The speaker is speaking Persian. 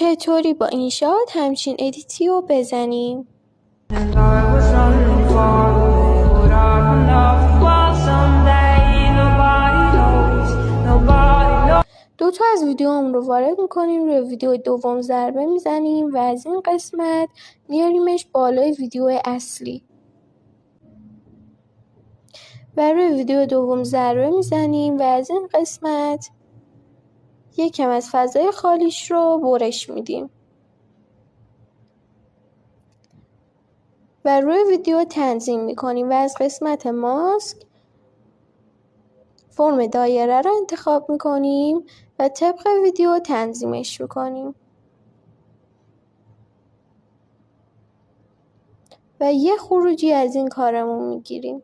چطوری با این شات همچین ادیتی رو بزنیم؟ دوتا از ویدیوام رو وارد میکنیم، روی ویدیو دوم ضربه میزنیم و از این قسمت میاریمش بالای ویدیو اصلی و روی ویدیو دوم ضربه میزنیم و از این قسمت یکم از فضای خالیش رو برش میدیم و روی ویدیو تنظیم میکنیم و از قسمت ماسک فرم دایره رو انتخاب میکنیم و طبق ویدیو تنظیمش میکنیم و یه خروجی از این کارمون میگیریم.